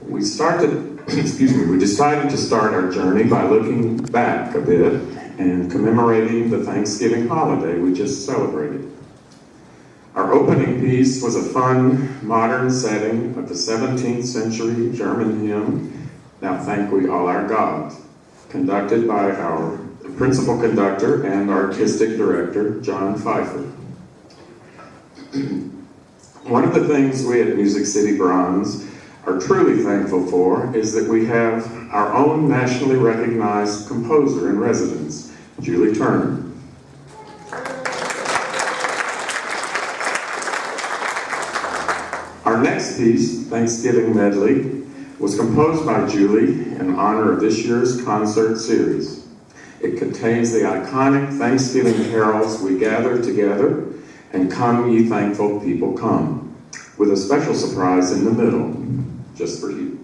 We decided to start our journey by looking back a bit and commemorating the Thanksgiving holiday we just celebrated. Our opening piece was a fun, modern setting of the 17th century German hymn, "Now Thank We All Our God," conducted by our principal conductor and artistic director, John Pfeiffer. One of the things we at Music City Bronze are truly thankful for is that we have our own nationally recognized composer in residence, Julie Turner. Our next piece, Thanksgiving Medley, was composed by Julie in honor of this year's concert series. It contains the iconic Thanksgiving carols "We Gather Together" and "Come Ye Thankful People Come," with a special surprise in the middle, just for you.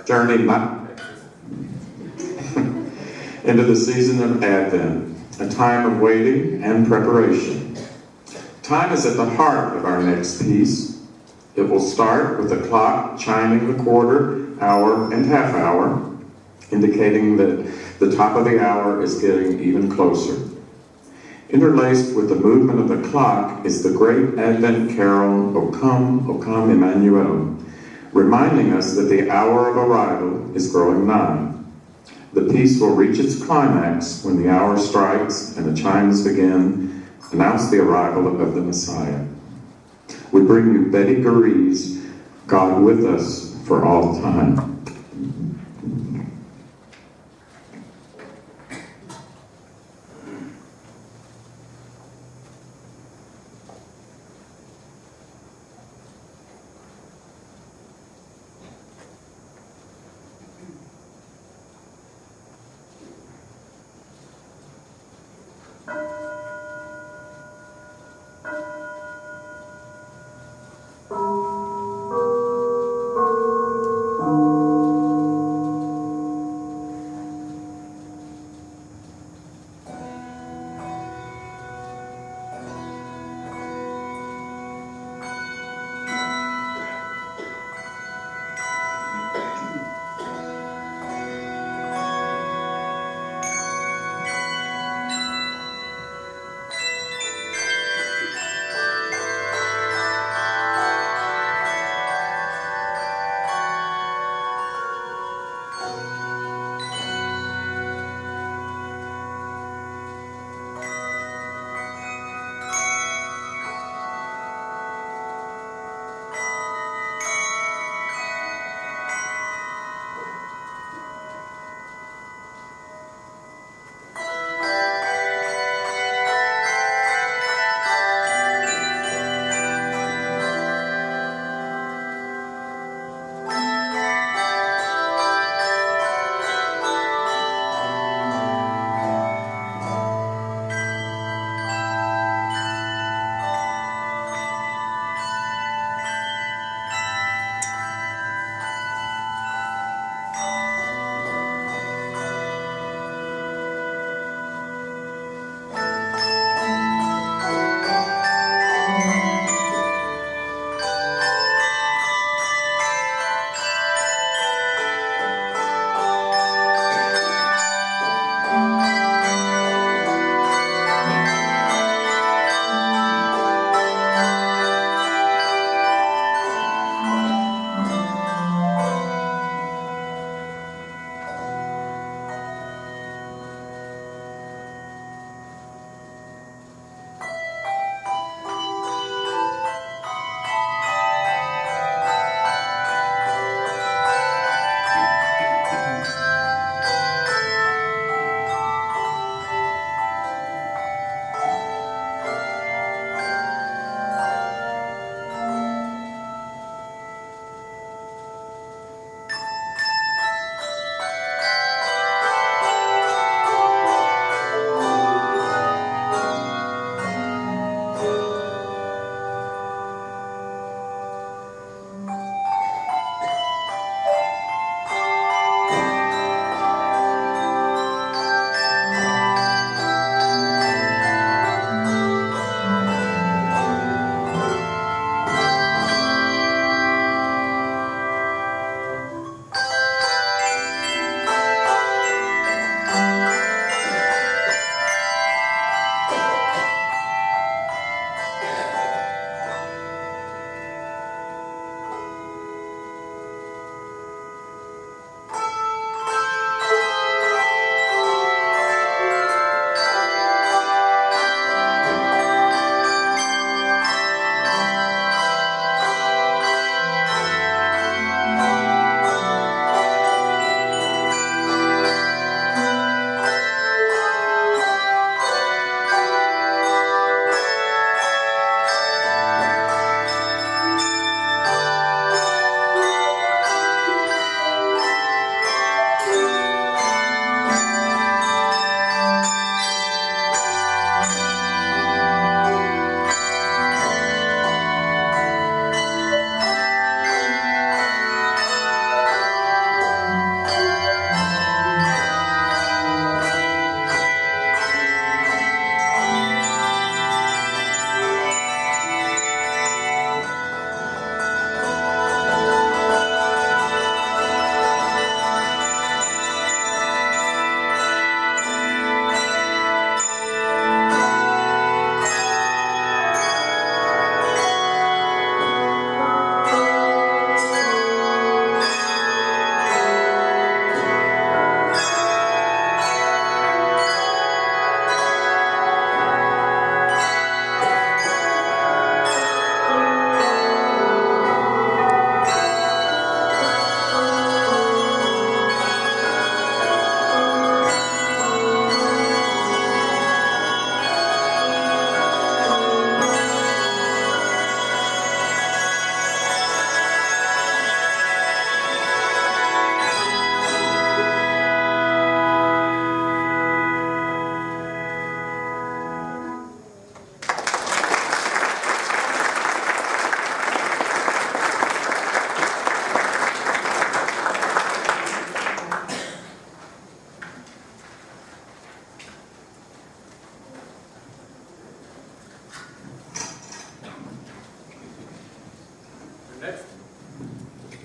journey into the season of Advent, a time of waiting and preparation. Time is at the heart of our next piece. It will start with the clock chiming the quarter, hour, and half hour, indicating that the top of the hour is getting even closer. Interlaced with the movement of the clock is the great Advent carol, O come, Emmanuel, reminding us that the hour of arrival is growing nigh. The piece will reach its climax when the hour strikes and the chimes begin, announce the arrival of the Messiah. We bring you Betty Garree's God with Us for All Time.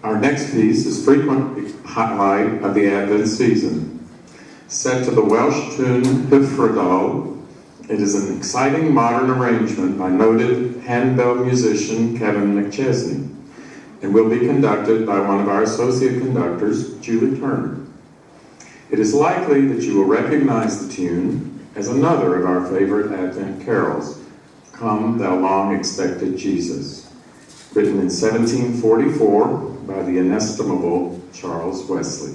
Our next piece is frequent highlight of the Advent season. Set to the Welsh tune Hyfrydol, it is an exciting modern arrangement by noted handbell musician Kevin McChesney, and will be conducted by one of our associate conductors, Julie Turner. It is likely that you will recognize the tune as another of our favorite Advent carols, Come Thou Long Expected Jesus, written in 1744 by the inestimable Charles Wesley.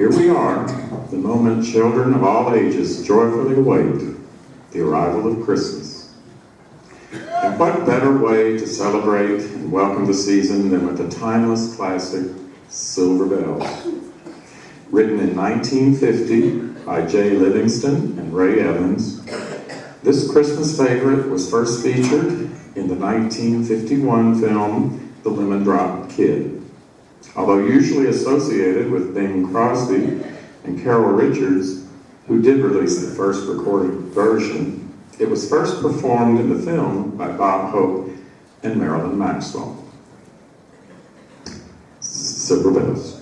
Here we are, the moment children of all ages joyfully await, the arrival of Christmas. And what better way to celebrate and welcome the season than with the timeless classic, Silver Bells. Written in 1950 by Jay Livingston and Ray Evans, this Christmas favorite was first featured in the 1951 film, The Lemon Drop Kid. Although usually associated with Bing Crosby and Carol Richards, who did release the first recorded version, it was first performed in the film by Bob Hope and Marilyn Maxwell. Silver Bells.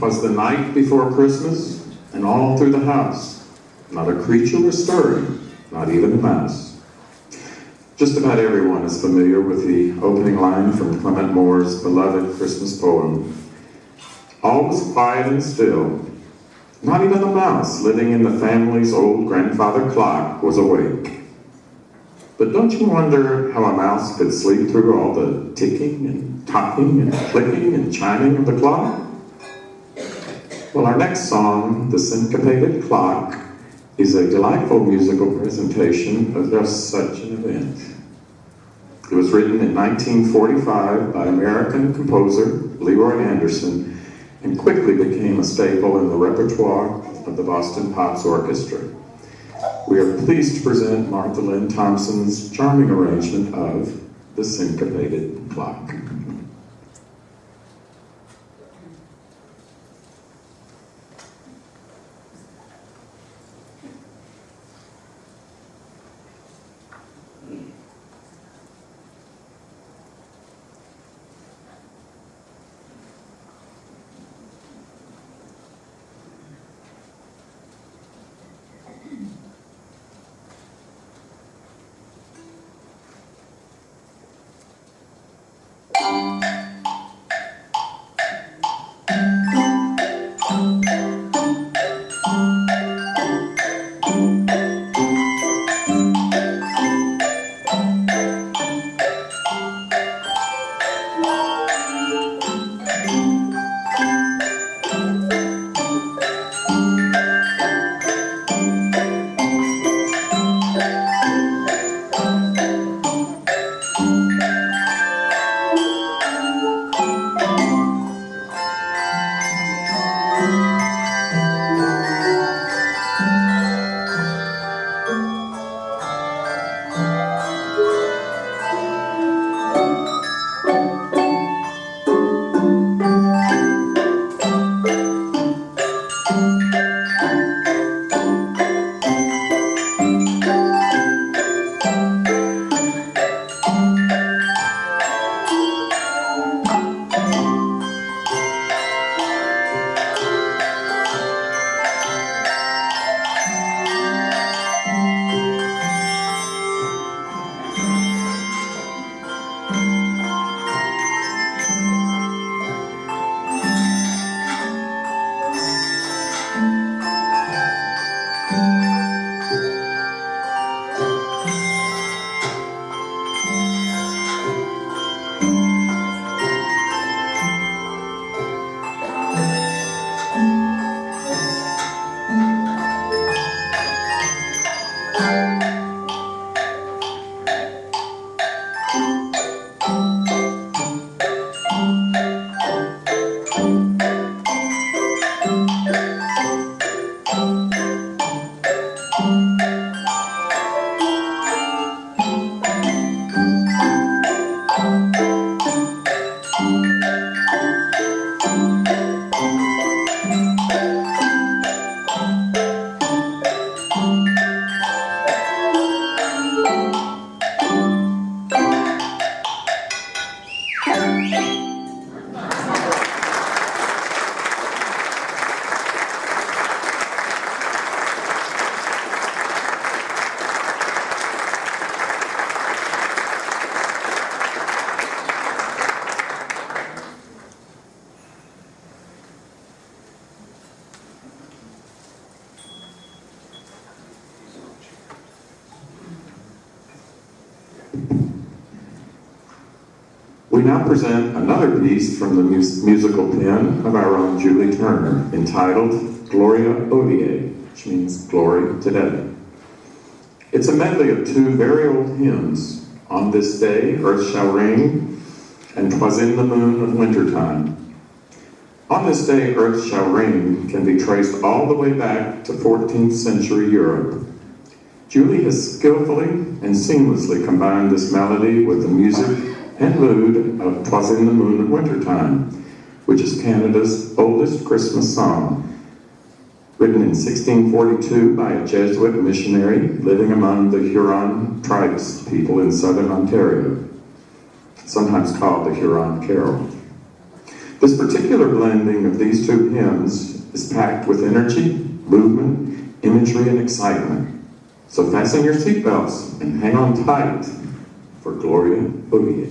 Was the night before Christmas, and all through the house, not a creature was stirring, not even a mouse. Just about everyone is familiar with the opening line from Clement Moore's beloved Christmas poem. All was quiet and still. Not even the mouse living in the family's old grandfather clock was awake. But don't you wonder how a mouse could sleep through all the ticking and talking and clicking and chiming of the clock? Well, our next song, The Syncopated Clock, is a delightful musical presentation of just such an event. It was written in 1945 by American composer Leroy Anderson and quickly became a staple in the repertoire of the Boston Pops Orchestra. We are pleased to present Martha Lynn Thompson's charming arrangement of The Syncopated Clock. We now present another piece from the musical pen of our own Julie Turner, entitled Gloria Odie, which means Glory Today. It's a medley of two very old hymns, On This Day, Earth Shall Ring, and 'Twas in the Moon of Wintertime. On This Day, Earth Shall Ring can be traced all the way back to 14th century Europe. Julie has skillfully and seamlessly combined this melody with the music and mood of 'Twas in the Moon of Wintertime, which is Canada's oldest Christmas song, written in 1642 by a Jesuit missionary living among the Huron tribes people in southern Ontario, sometimes called the Huron Carol. This particular blending of these two hymns is packed with energy, movement, imagery, and excitement. So fasten your seatbelts and hang on tight for Gloria Odie.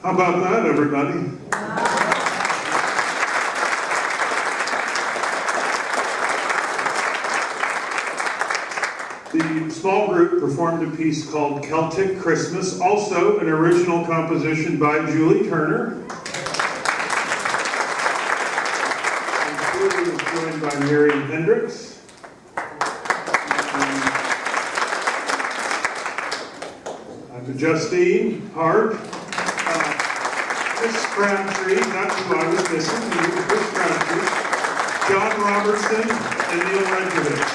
How about that, everybody? The small group performed a piece called Celtic Christmas, also an original composition by Julie Turner. And Julie was joined by Miriam Hendricks. Justine Hart. Chris Crabtree, that's who I was missing, Chris Crabtree. John Robertson and Neil Renkovich.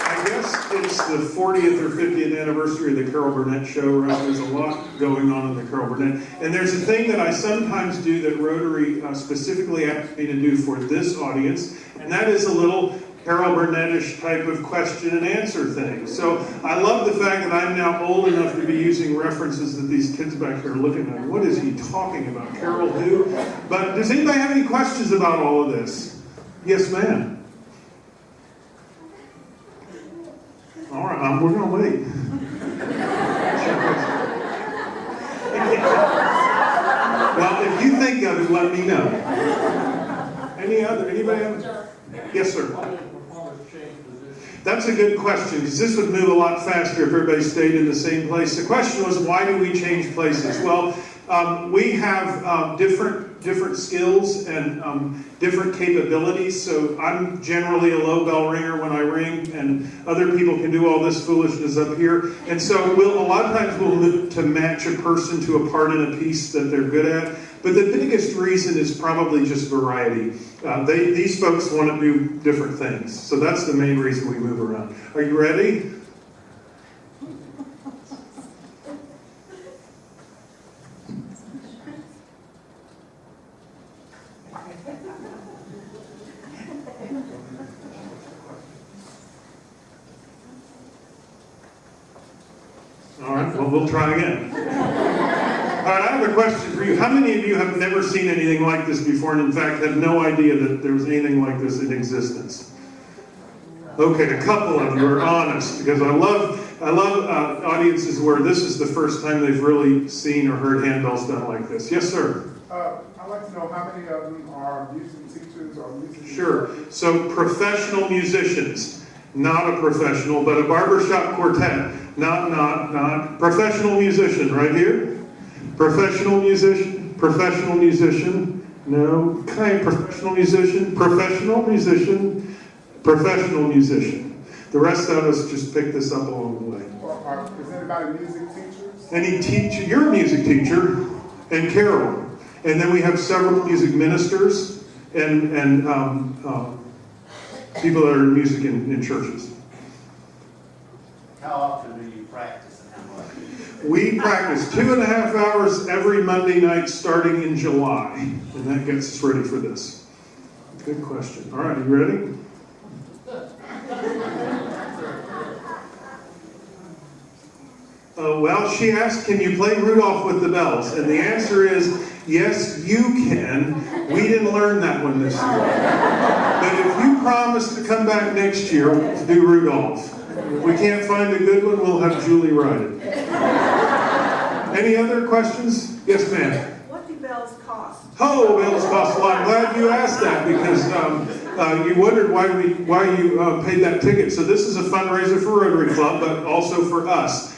I guess it's the 40th or 50th anniversary of the Carol Burnett show, right? There's a lot going on in the Carol Burnett. And there's a thing that I sometimes do that Rotary specifically asked me to do for this audience, and that is a little Carol Burnett-ish type of question and answer thing. So I love the fact that I'm now old enough to be using references that these kids back here are looking at. What is he talking about? Carol who? But does anybody have any questions about all of this? Yes, ma'am. All right, we're going to wait. Well, if you think of it, let me know. Anybody have? Yes, sir. That's a good question, because this would move a lot faster if everybody stayed in the same place. The question was, why do we change places? Well, we have different skills and different capabilities. So I'm generally a low bell ringer when I ring, and other people can do all this foolishness up here. And so a lot of times we'll move to match a person to a part in a piece that they're good at. But the biggest reason is probably just variety. These folks want to do different things. So that's the main reason we move around. Are you ready? All right, well, we'll try again. All right, I have a question for you. How many of you have never seen anything like this before, and in fact had no idea that there was anything like this in existence? Okay, a couple of you are honest, because I love audiences where this is the first time they've really seen or heard handbells done like this. Yes, sir. I'd like to know how many of them are music teachers or music. Sure. So professional musicians, not a professional, but a barbershop quartet. Not professional musician right here. Professional musician, no, okay, professional musician. The rest of us just pick this up along the way. Is anybody music teachers? Any teacher, you're a music teacher, and Carol. And then we have several music ministers and people that are in music in churches. How often do you practice and how much? We practice 2.5 hours every Monday night starting in July. And that gets us ready for this. Good question. All right, you ready? Well, she asked, can you play Rudolph with the Bells? And the answer is, yes, you can. We didn't learn that one this year. But if you promise to come back next year to do Rudolph, if we can't find a good one, we'll have Julie write it. Any other questions? Yes, ma'am. What do bells cost? Oh, bells cost a lot. I'm glad you asked that, because you wondered why you paid that ticket. So this is a fundraiser for Rotary Club, but also for us.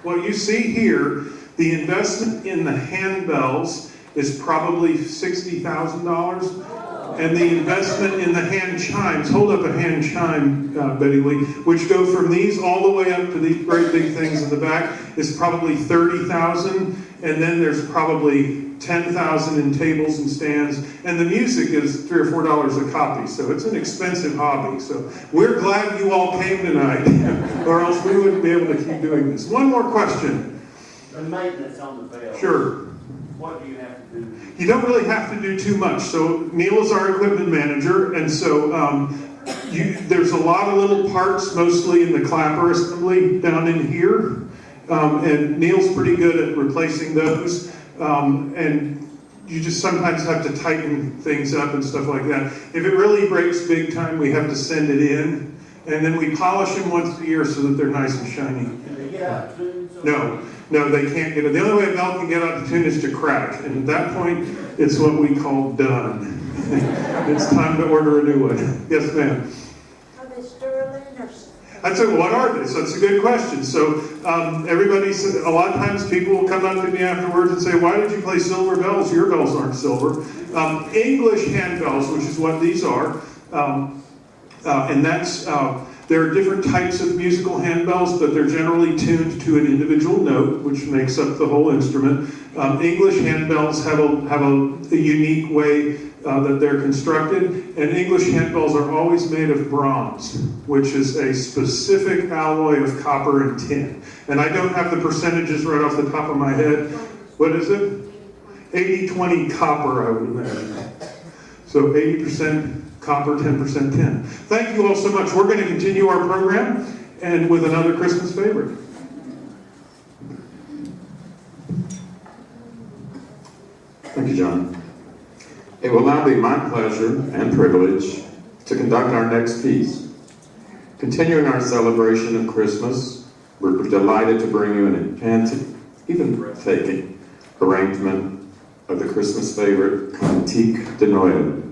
What you see here, the investment in the handbells is probably $60,000. And the investment in the hand chimes, hold up a hand chime, Betty Lee, which go from these all the way up to these great big things in the back, is probably $30,000. And then there's probably $10,000 in tables and stands. And the music is $3 or $4 a copy. So it's an expensive hobby. So we're glad you all came tonight, or else we wouldn't be able to keep doing this. One more question. The maintenance on the bell. Sure. What do you have to do? You don't really have to do too much. So Neil is our equipment manager, and so there's a lot of little parts, mostly in the clapper assembly down in here, and Neil's pretty good at replacing those, and you just sometimes have to tighten things up and stuff like that. If it really breaks big time, we have to send it in, and then we polish them once a year so that they're nice and shiny. Can they get out of tune No, they can't get it. The only way a bell can get out of tune is to crack. And at that point, it's what we call done. It's time to order a new one. Yes, ma'am. Are they sterling or? I'd say, what are they? So that's a good question. So everybody says, a lot of times people will come up to me afterwards and say, why did you play silver bells? Your bells aren't silver. English handbells, which is what these are, and that's, there are different types of musical handbells, but they're generally tuned to an individual note, which makes up the whole instrument. English handbells have a unique way that they're constructed, and English handbells are always made of bronze, which is a specific alloy of copper and tin. And I don't have the percentages right off the top of my head. What is it? 80-20 copper, I would imagine. So 80% copper, 10% tin. Thank you all so much. We're going to continue our program and with another Christmas favorite. Thank you, John. It will now be my pleasure and privilege to conduct our next piece. Continuing our celebration of Christmas, we're delighted to bring you an enchanting, even breathtaking arrangement of the Christmas favorite, Cantique de Noël.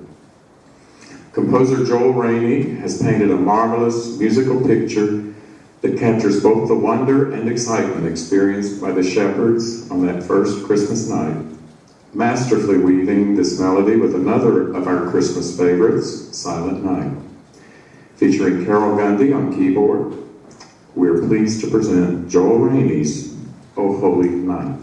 Composer Joel Rainey has painted a marvelous musical picture that captures both the wonder and excitement experienced by the shepherds on that first Christmas night, masterfully weaving this melody with another of our Christmas favorites, Silent Night. Featuring Carol Gundy on keyboard, we're pleased to present Joel Rainey's O Holy Night.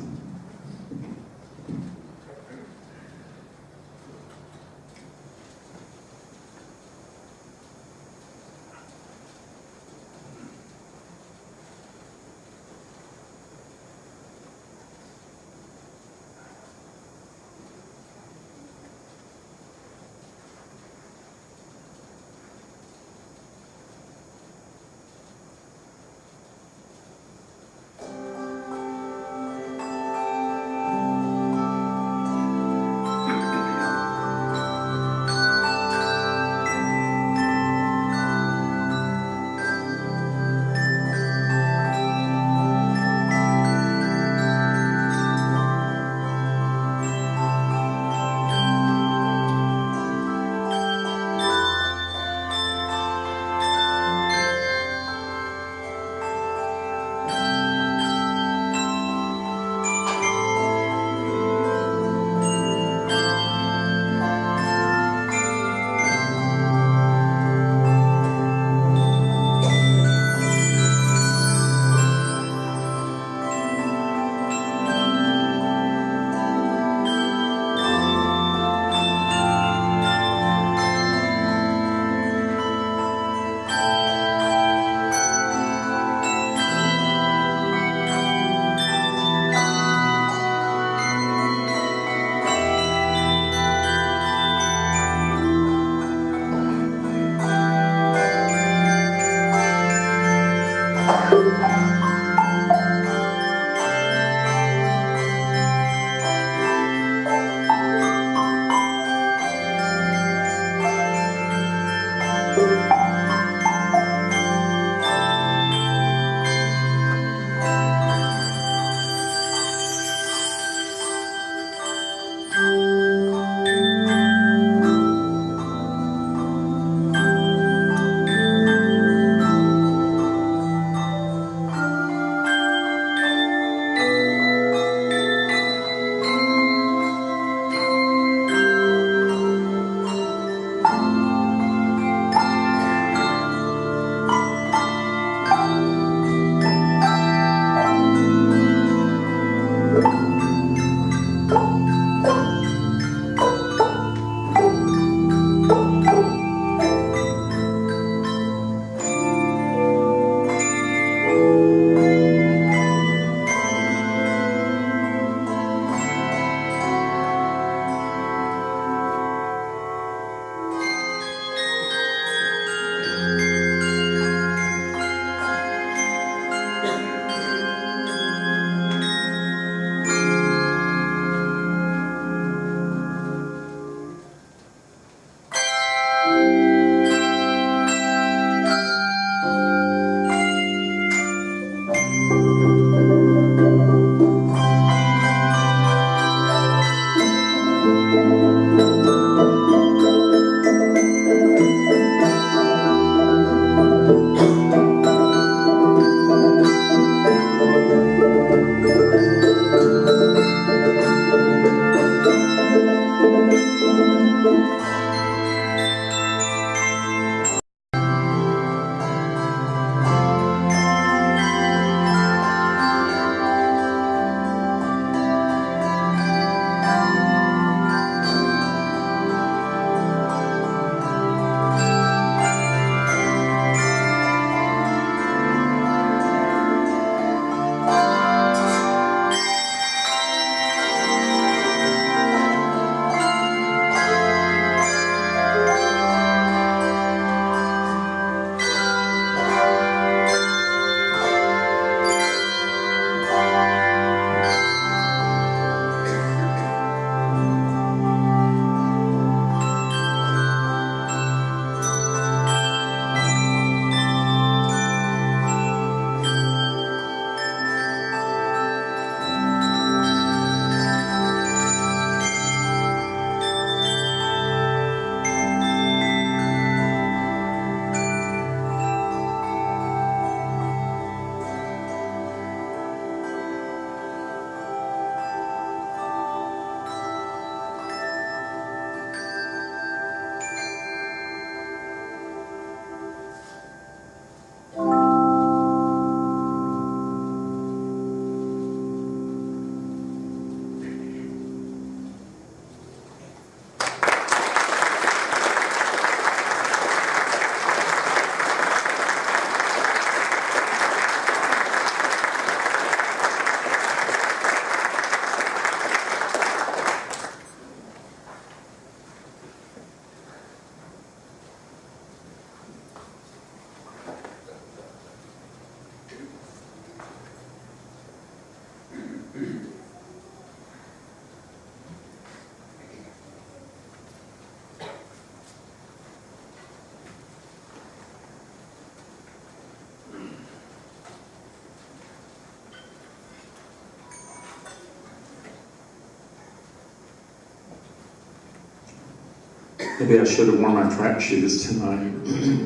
Maybe I should have worn my track shoes tonight.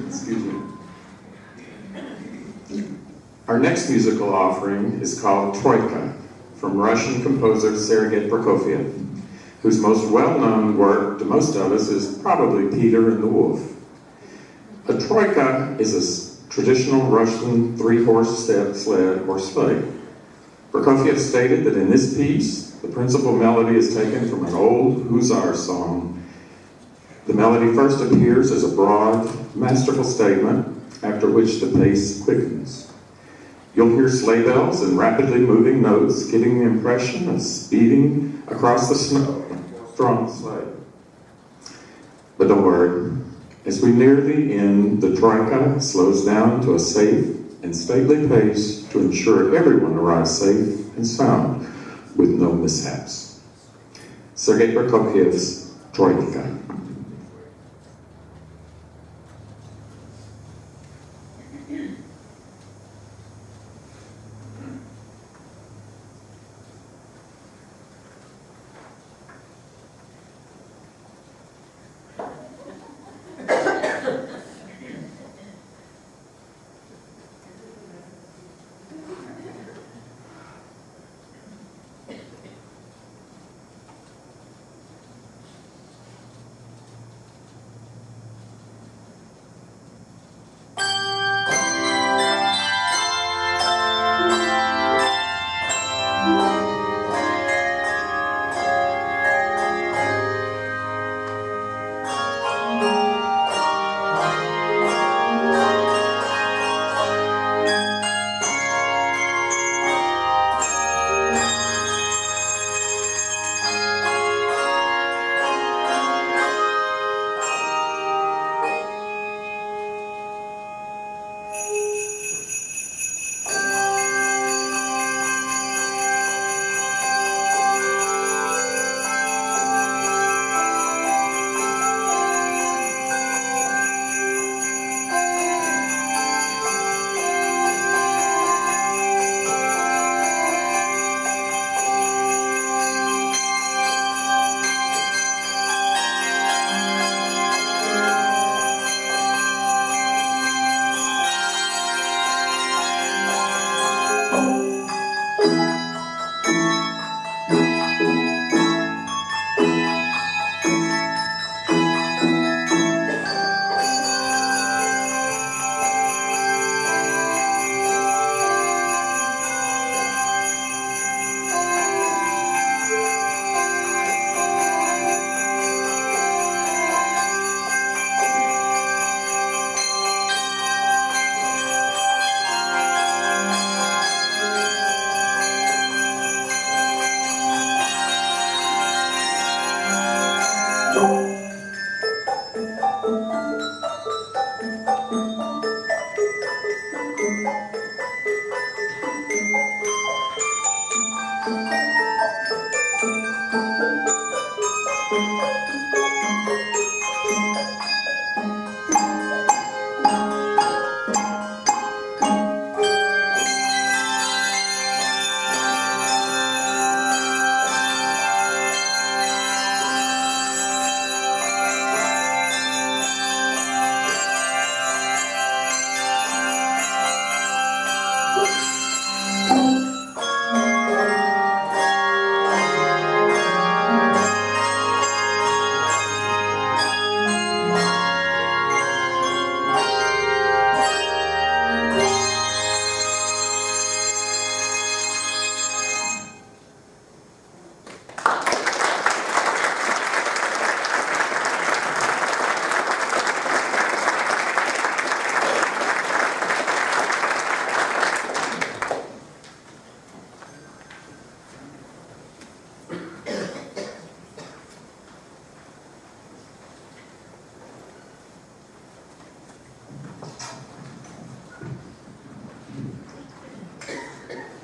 Excuse me. Our next musical offering is called Troika, from Russian composer Sergei Prokofiev, whose most well-known work to most of us is probably Peter and the Wolf. A troika is a traditional Russian three-horse sled or sleigh. Prokofiev stated that in this piece, the principal melody is taken from an old hussar song. The melody first appears as a broad, masterful statement, after which the pace quickens. You'll hear sleigh bells and rapidly moving notes, giving the impression of speeding across the snow from the sleigh. But don't worry, as we near the end, the troika slows down to a safe and stately pace to ensure everyone arrives safe and sound with no mishaps. Sergei Prokofiev's Troika.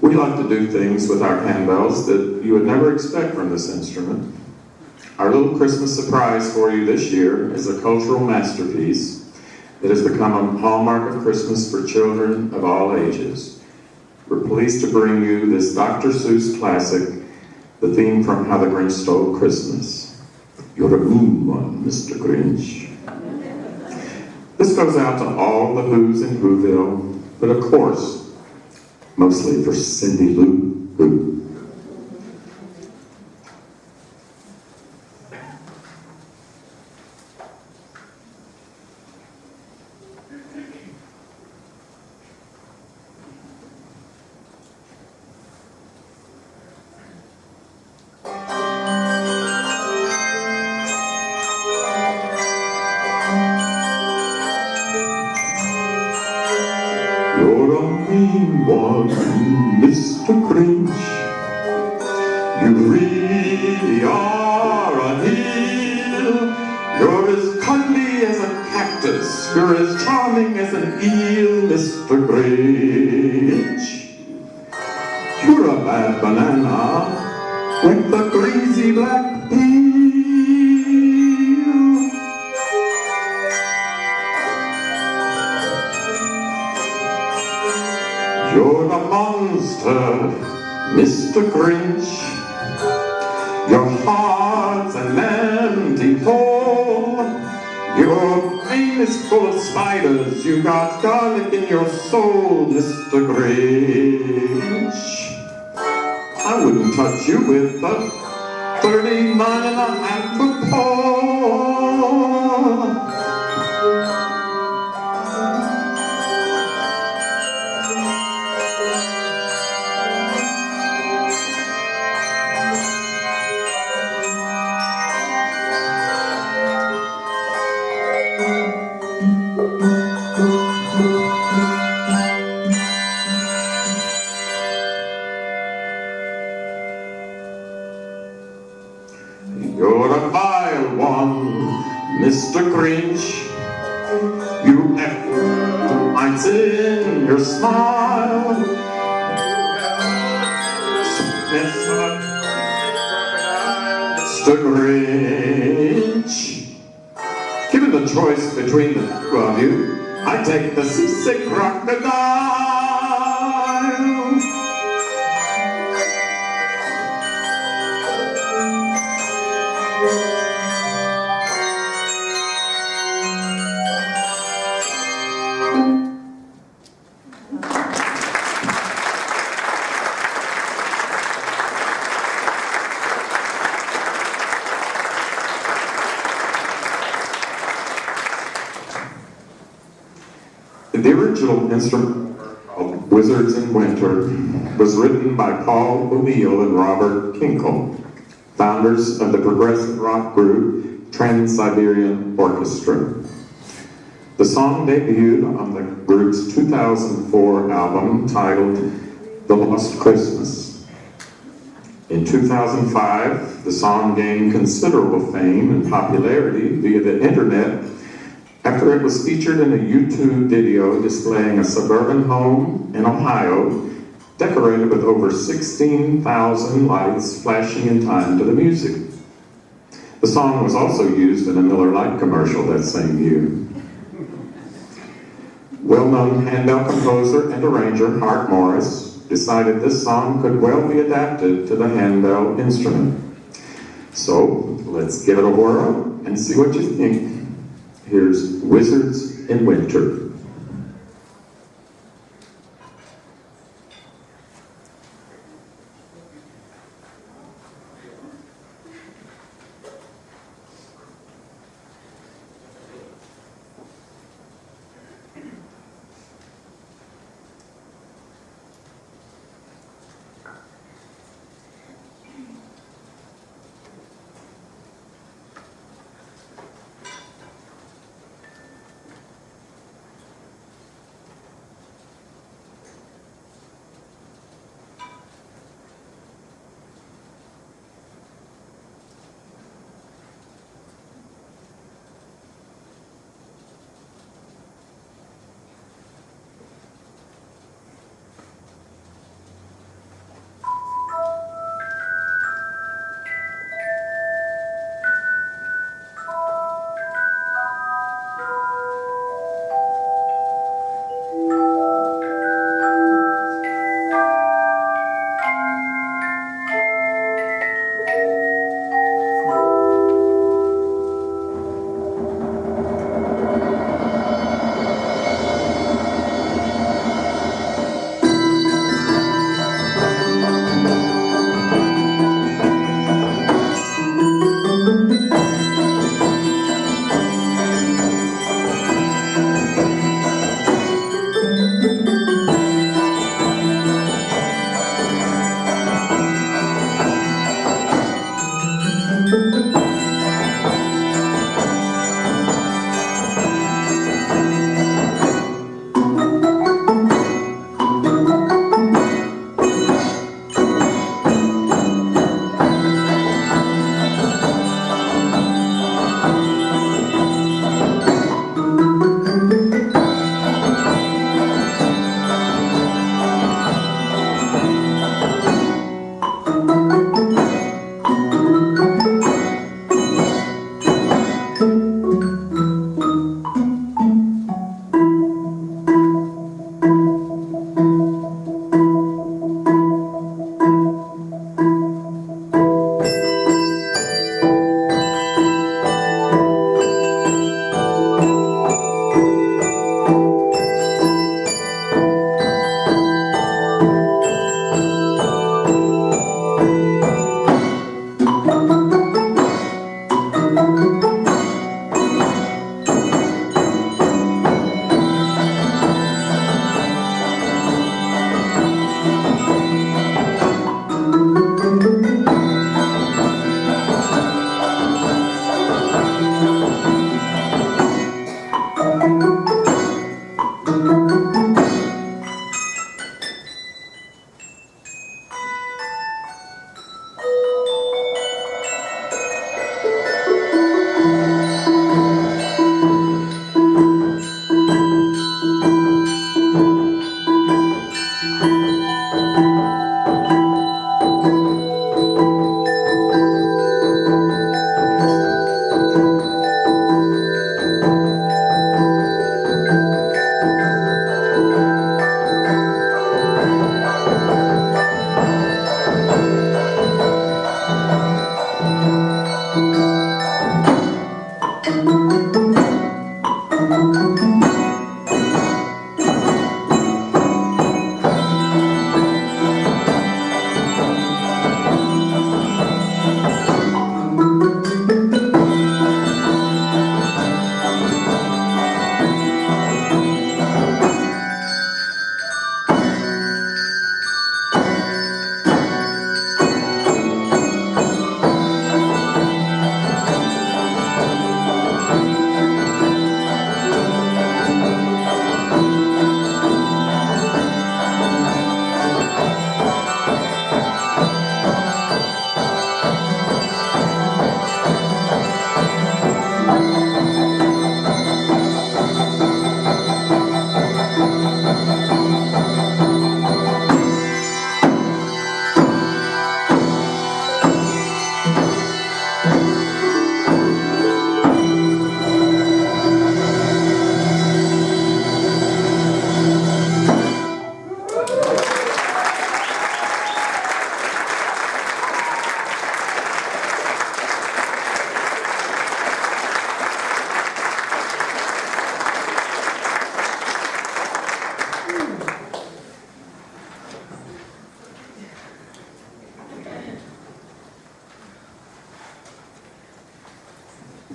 We like to do things with our handbells that you would never expect from this instrument. Our little Christmas surprise for you this year is a cultural masterpiece that has become a hallmark of Christmas for children of all ages. We're pleased to bring you this Dr. Seuss classic, the theme from How the Grinch Stole Christmas. You're a mean one, Mr. Grinch. This goes out to all the Who's in Whoville, but of course, mostly for Cindy Lou Who. You're a mean one, Mr. Grinch. You really are a heel. You're as cuddly as a cactus. You're as charming as an eel, Mr. Grinch. You're a bad banana with a greasy black peel. You're a monster, Mr. Grinch. Your heart's an empty hole. Your brain is full of spiders. You got garlic in your soul, Mr. Grinch. I wouldn't touch you with a 39.5 pole. You're a vile one, Mr. Grinch. You have lights in your smile. Mr. Grinch. Given the choice between the two of you, I take the seasick crocodile. The original instrument called Wizards in Winter was written by Paul O'Neill and Robert Kinkle, founders of the progressive rock group Trans-Siberian Orchestra. The song debuted on the group's 2004 album titled The Lost Christmas. In 2005, the song gained considerable fame and popularity via the internet after it was featured in a YouTube video displaying a suburban home in Ohio decorated with over 16,000 lights flashing in time to the music. The song was also used in a Miller Lite commercial that same year. Well-known handbell composer and arranger Hart Morris decided this song could well be adapted to the handbell instrument. So, let's give it a whirl and see what you think. Here's Wizards in Winter.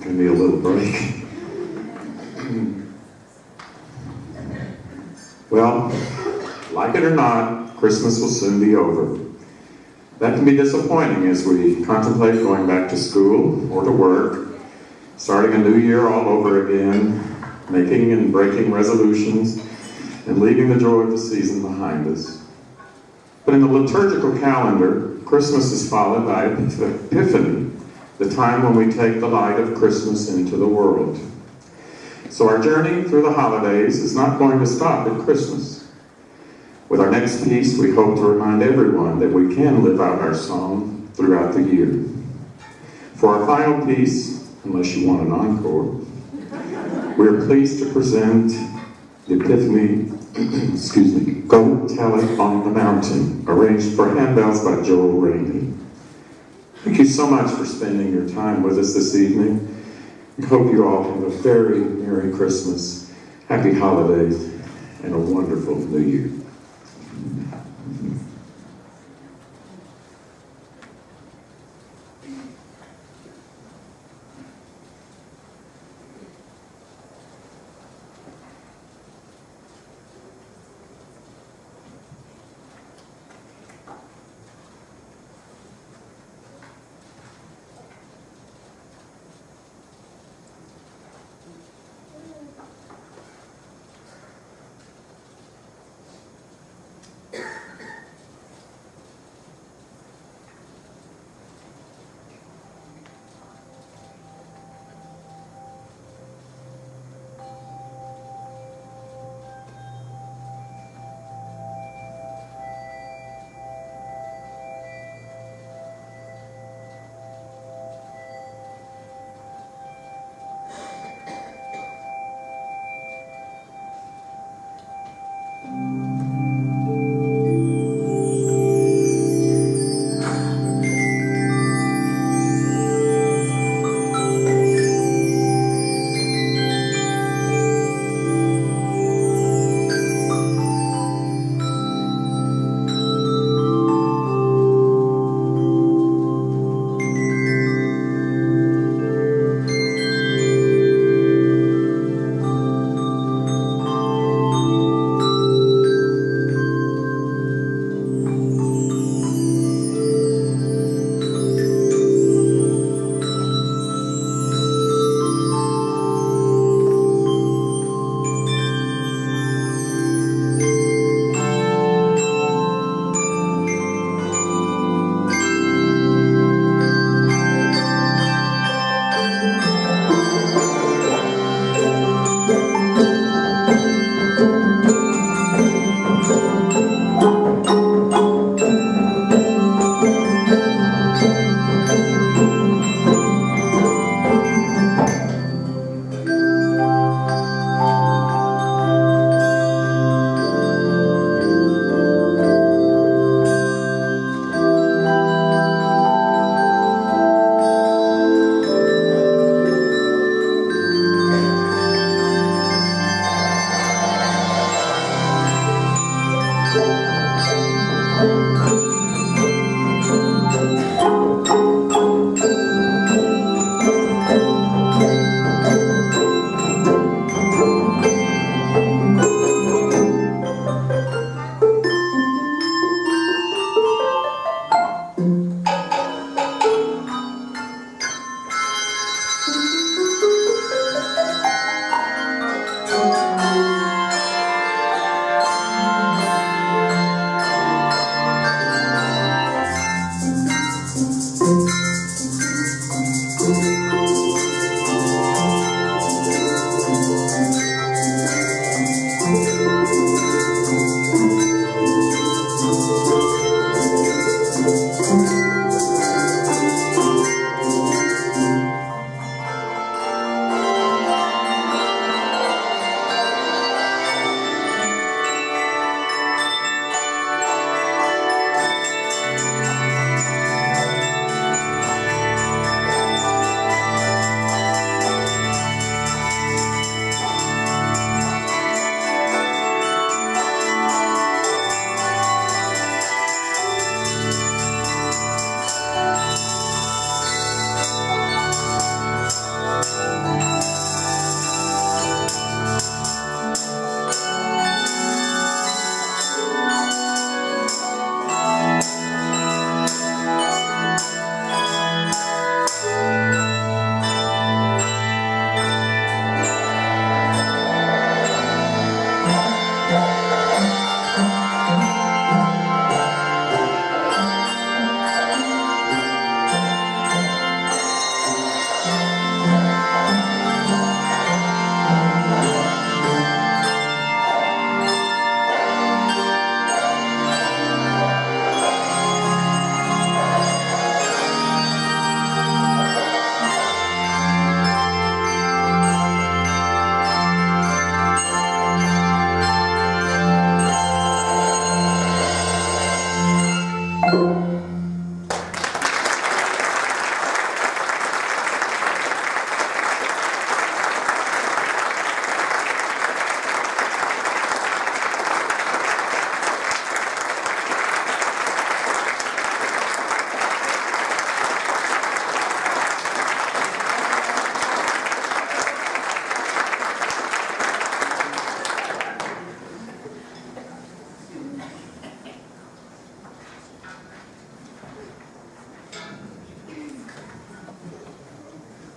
Give me a little break. Well, like it or not, Christmas will soon be over. That can be disappointing as we contemplate going back to school or to work, starting a new year all over again, making and breaking resolutions, and leaving the joy of the season behind us. But in the liturgical calendar, Christmas is followed by Epiphany, the time when we take the light of Christmas into the world. So our journey through the holidays is not going to stop at Christmas. With our next piece, we hope to remind everyone that we can live out our song throughout the year. For our final piece, unless you want an encore, we are pleased to present the Epiphany, Go Tell It on the Mountain, arranged for handbells by Joel Rainey. Thank you so much for spending your time with us this evening. We hope you all have a very Merry Christmas, Happy Holidays, and a wonderful New Year.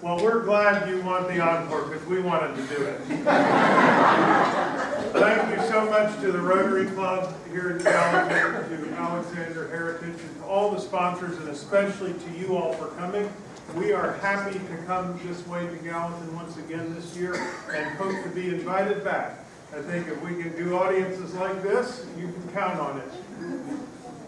Well, we're glad you want the encore because we wanted to do it. Thank you so much to the Rotary Club here in Gallatin, to Alexander Heritage, and to all the sponsors, and especially to you all for coming. We are happy to come this way to Gallatin once again this year and hope to be invited back. I think if we can do audiences like this, you can count on it.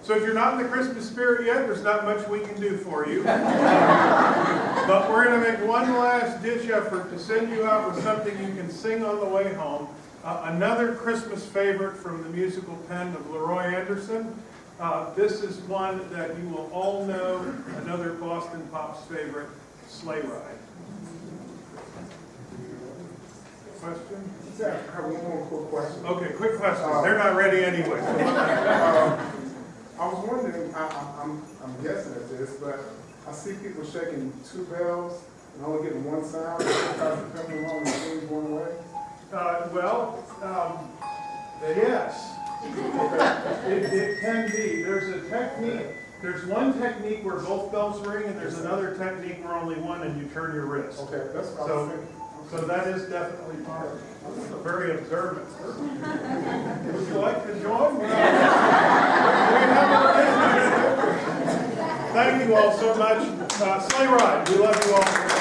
So if you're not in the Christmas spirit yet, there's not much we can do for you. But we're going to make one last ditch effort to send you out with something you can sing on the way home. Another Christmas favorite from the musical pen of Leroy Anderson. This is one that you will all know, another Boston Pops favorite, Sleigh Ride. Question? Yeah, I have one more quick question. Okay, quick question. They're not ready anyway. I was wondering, I'm guessing at this, but I see people shaking 2 bells and only getting 1 sound. Because they're coming along and the thing's going away. Yes. It can be. There's a technique. There's one technique where both bells ring, and there's another technique where only one, and you turn your wrist. Okay, that's what I was thinking. So that is definitely possible. This is a very observant person. Would you like to join? Thank you all so much. Sleigh Ride. We love you all.